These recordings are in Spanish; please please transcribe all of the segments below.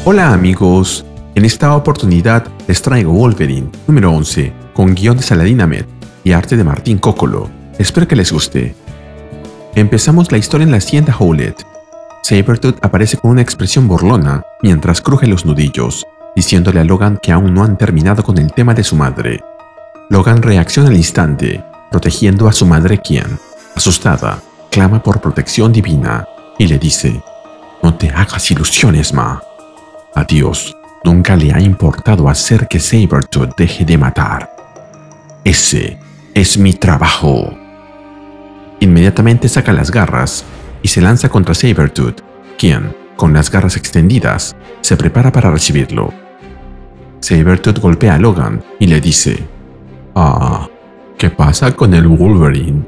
Hola amigos, en esta oportunidad les traigo Wolverine número 11 con guión de Saladin Ahmed y arte de Martín Cocolo. Espero que les guste. Empezamos la historia en la hacienda Howlett. Sabretooth aparece con una expresión burlona mientras cruje los nudillos, diciéndole a Logan que aún no han terminado con el tema de su madre. Logan reacciona al instante, protegiendo a su madre quien, asustada, clama por protección divina y le dice: «No te hagas ilusiones, ma». A Dios nunca le ha importado hacer que Sabretooth deje de matar. Ese es mi trabajo. Inmediatamente saca las garras y se lanza contra Sabretooth, quien, con las garras extendidas, se prepara para recibirlo. Sabretooth golpea a Logan y le dice: «Ah, ¿qué pasa con el Wolverine?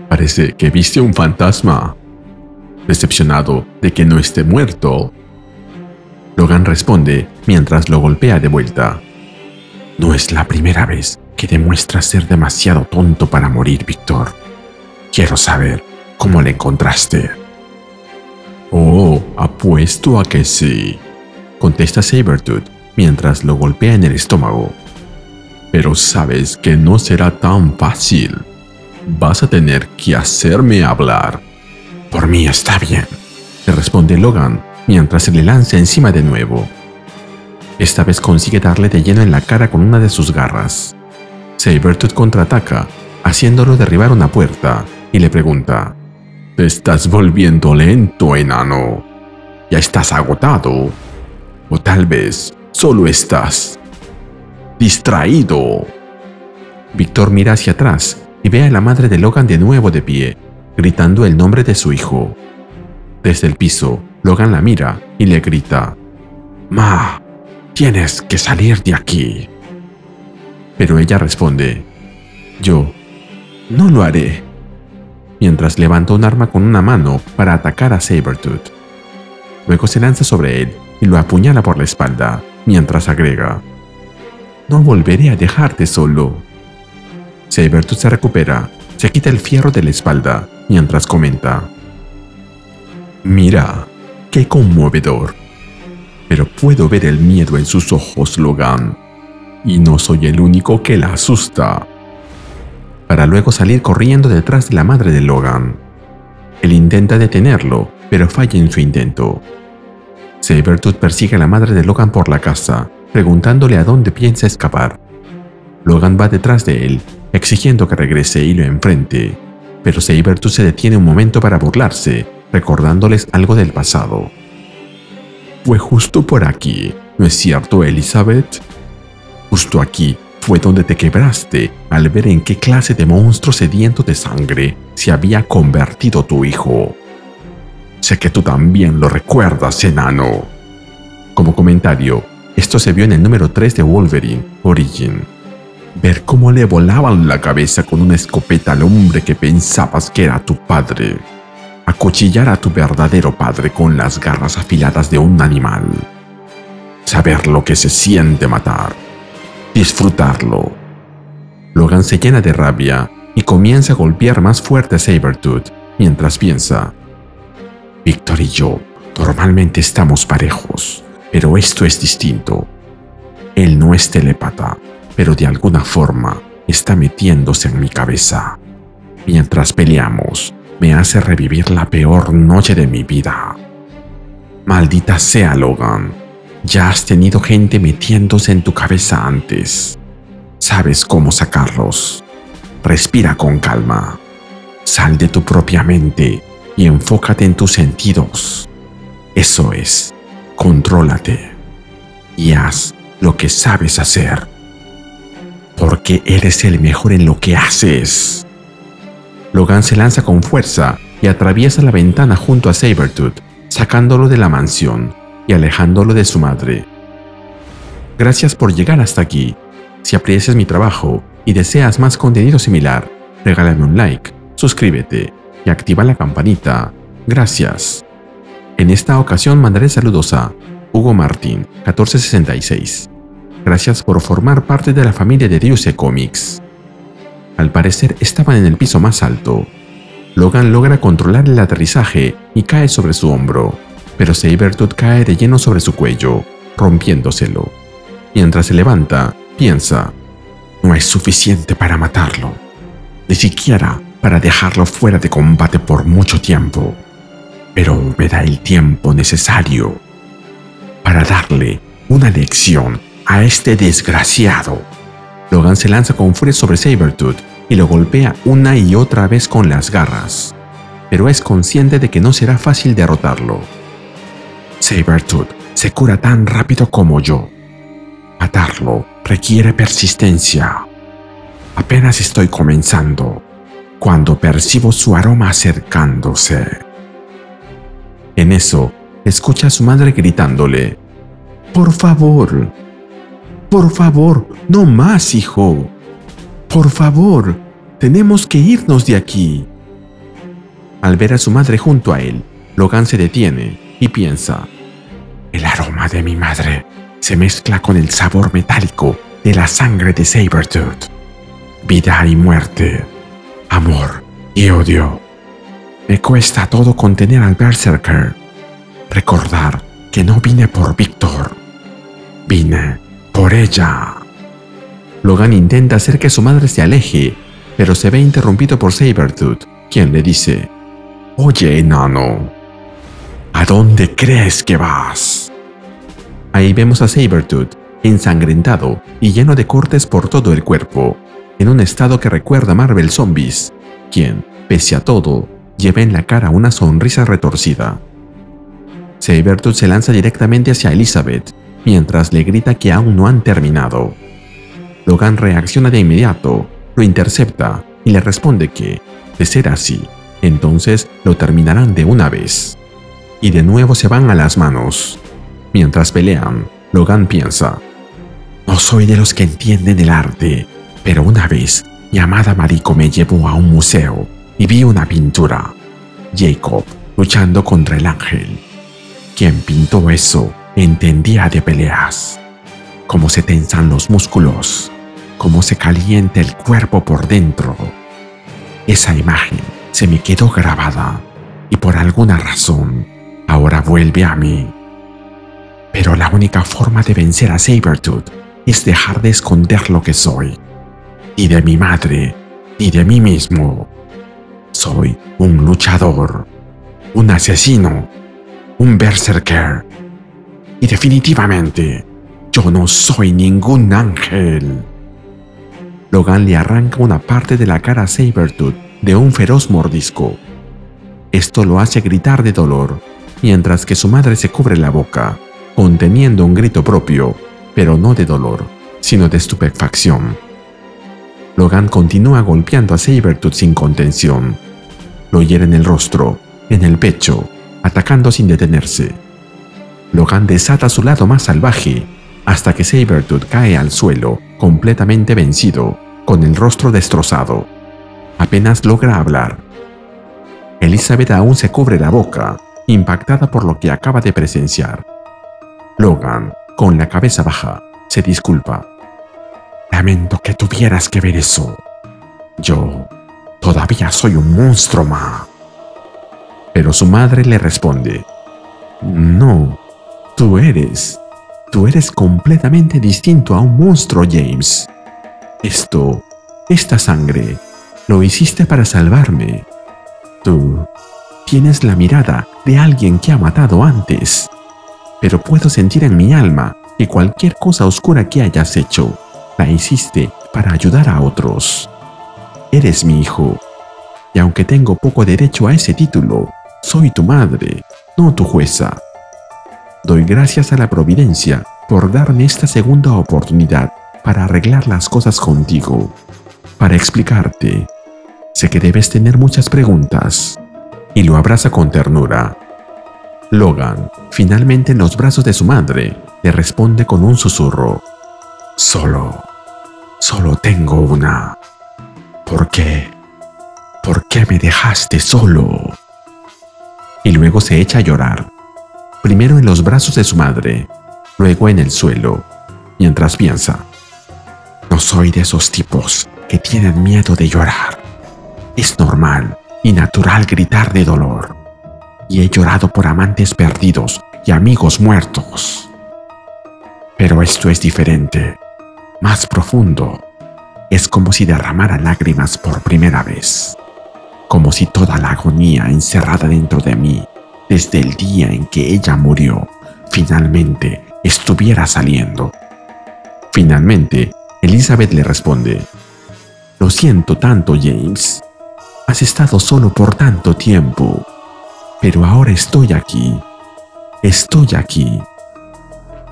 Parece que viste un fantasma. Decepcionado de que no esté muerto». Logan responde mientras lo golpea de vuelta: «No es la primera vez que demuestras ser demasiado tonto para morir, Víctor. Quiero saber cómo le encontraste». «Oh, apuesto a que sí», contesta Sabretooth mientras lo golpea en el estómago. «Pero sabes que no será tan fácil. Vas a tener que hacerme hablar». «Por mí está bien», le responde Logan mientras se le lanza encima de nuevo. Esta vez consigue darle de lleno en la cara con una de sus garras. Sabretooth contraataca, haciéndolo derribar una puerta, y le pregunta: «¿Te estás volviendo lento, enano? ¿Ya estás agotado? ¿O tal vez solo estás distraído?» Víctor mira hacia atrás y ve a la madre de Logan de nuevo de pie, gritando el nombre de su hijo. Desde el piso, Logan la mira y le grita: «Ma, tienes que salir de aquí». Pero ella responde: «Yo no lo haré», mientras levanta un arma con una mano para atacar a Sabretooth. Luego se lanza sobre él y lo apuñala por la espalda, mientras agrega: «No volveré a dejarte solo». Sabretooth se recupera, se quita el fierro de la espalda, mientras comenta: «Mira, qué conmovedor. Pero puedo ver el miedo en sus ojos, Logan. Y no soy el único que la asusta». Para luego salir corriendo detrás de la madre de Logan. Él intenta detenerlo, pero falla en su intento. Sabretooth persigue a la madre de Logan por la casa, preguntándole a dónde piensa escapar. Logan va detrás de él, exigiendo que regrese y lo enfrente, pero Sabretooth se detiene un momento para burlarse, recordándoles algo del pasado. «Fue justo por aquí, ¿no es cierto, Elizabeth? Justo aquí fue donde te quebraste al ver en qué clase de monstruo sediento de sangre se había convertido tu hijo. Sé que tú también lo recuerdas, enano». Como comentario, esto se vio en el número 3 de Wolverine, Origin. Ver cómo le volaban la cabeza con una escopeta al hombre que pensabas que era tu padre. Acuchillar a tu verdadero padre con las garras afiladas de un animal. Saber lo que se siente matar. Disfrutarlo. Logan se llena de rabia y comienza a golpear más fuerte a Sabretooth mientras piensa: «Víctor y yo normalmente estamos parejos, pero esto es distinto. Él no es telépata, pero de alguna forma está metiéndose en mi cabeza. Mientras peleamos, me hace revivir la peor noche de mi vida. Maldita sea, Logan. Ya has tenido gente metiéndose en tu cabeza antes. Sabes cómo sacarlos. Respira con calma. Sal de tu propia mente y enfócate en tus sentidos. Eso es, contrólate. Y haz lo que sabes hacer. Porque eres el mejor en lo que haces». Logan se lanza con fuerza y atraviesa la ventana junto a Sabretooth, sacándolo de la mansión y alejándolo de su madre. Gracias por llegar hasta aquí. Si aprecias mi trabajo y deseas más contenido similar, regálame un like, suscríbete y activa la campanita. Gracias. En esta ocasión mandaré saludos a Hugo Martín, 1466. Gracias por formar parte de la familia de Deuce Comics. Al parecer estaban en el piso más alto. Logan logra controlar el aterrizaje y cae sobre su hombro, pero Sabretooth cae de lleno sobre su cuello, rompiéndoselo. Mientras se levanta, piensa: no es suficiente para matarlo, ni siquiera para dejarlo fuera de combate por mucho tiempo, pero me da el tiempo necesario para darle una lección a este desgraciado. Logan se lanza con furia sobre Sabretooth y lo golpea una y otra vez con las garras, pero es consciente de que no será fácil derrotarlo. Sabretooth se cura tan rápido como yo. Matarlo requiere persistencia. Apenas estoy comenzando cuando percibo su aroma acercándose. En eso, escucha a su madre gritándole: ¡por favor! ¡Por favor! ¡No más, hijo! ¡Por favor! ¡Tenemos que irnos de aquí! Al ver a su madre junto a él, Logan se detiene y piensa: el aroma de mi madre se mezcla con el sabor metálico de la sangre de Sabretooth. Vida y muerte, amor y odio. Me cuesta todo contener al Berserker. Recordar que no vine por Victor. Vine por ella. Logan intenta hacer que su madre se aleje, pero se ve interrumpido por Sabretooth, quien le dice: oye, enano, ¿a dónde crees que vas? Ahí vemos a Sabretooth, ensangrentado y lleno de cortes por todo el cuerpo, en un estado que recuerda a Marvel Zombies, quien, pese a todo, lleva en la cara una sonrisa retorcida. Sabretooth se lanza directamente hacia Elizabeth, mientras le grita que aún no han terminado. Logan reacciona de inmediato, lo intercepta y le responde que, de ser así, entonces lo terminarán de una vez. Y de nuevo se van a las manos. Mientras pelean, Logan piensa: no soy de los que entienden el arte, pero una vez mi amada Mariko me llevó a un museo y vi una pintura. Jacob luchando contra el ángel. Quien pintó eso entendía de peleas. Cómo se tensan los músculos, cómo se calienta el cuerpo por dentro. Esa imagen se me quedó grabada y por alguna razón ahora vuelve a mí. Pero la única forma de vencer a Sabretooth es dejar de esconder lo que soy. Ni de mi madre, ni de mí mismo. Soy un luchador, un asesino, un berserker. Y definitivamente, yo no soy ningún ángel. Logan le arranca una parte de la cara a Sabretooth de un feroz mordisco. Esto lo hace gritar de dolor, mientras que su madre se cubre la boca, conteniendo un grito propio, pero no de dolor, sino de estupefacción. Logan continúa golpeando a Sabretooth sin contención. Lo hiere en el rostro, en el pecho, atacando sin detenerse. Logan desata su lado más salvaje, hasta que Sabretooth cae al suelo, completamente vencido, con el rostro destrozado. Apenas logra hablar. Elizabeth aún se cubre la boca, impactada por lo que acaba de presenciar. Logan, con la cabeza baja, se disculpa. Lamento que tuvieras que ver eso. Yo todavía soy un monstruo, ma. Pero su madre le responde: no, tú eres completamente distinto a un monstruo, James. Esta sangre, lo hiciste para salvarme. Tú tienes la mirada de alguien que ha matado antes, pero puedo sentir en mi alma que cualquier cosa oscura que hayas hecho, la hiciste para ayudar a otros. Eres mi hijo, y aunque tengo poco derecho a ese título, soy tu madre, no tu jueza. Doy gracias a la providencia por darme esta segunda oportunidad para arreglar las cosas contigo, para explicarte. Sé que debes tener muchas preguntas. Y lo abraza con ternura. Logan, finalmente en los brazos de su madre, le responde con un susurro: Solo tengo una. ¿Por qué? ¿Por qué me dejaste solo? Y luego se echa a llorar, primero en los brazos de su madre, luego en el suelo, mientras piensa: no soy de esos tipos que tienen miedo de llorar. Es normal y natural gritar de dolor. y he llorado por amantes perdidos y amigos muertos. Pero esto es diferente, más profundo. Es como si derramara lágrimas por primera vez, como si toda la agonía encerrada dentro de mí, desde el día en que ella murió, finalmente estuviera saliendo. Finalmente, Elizabeth le responde: «Lo siento tanto, James. Has estado solo por tanto tiempo, pero ahora estoy aquí. Estoy aquí.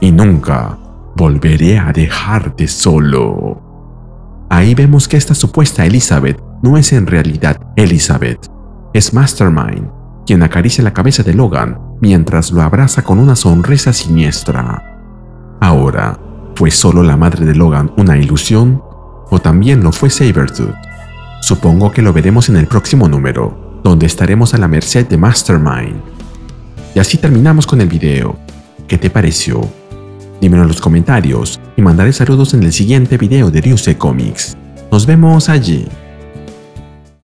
Y nunca volveré a dejarte solo». Ahí vemos que esta supuesta Elizabeth no es en realidad Elizabeth, es Mastermind, quien acaricia la cabeza de Logan mientras lo abraza con una sonrisa siniestra. Ahora, ¿fue solo la madre de Logan una ilusión? ¿O también lo fue Sabretooth? Supongo que lo veremos en el próximo número, donde estaremos a la merced de Mastermind. Y así terminamos con el video. ¿Qué te pareció? Dímelo en los comentarios y mandaré saludos en el siguiente video de Ryusei Comics. Nos vemos allí.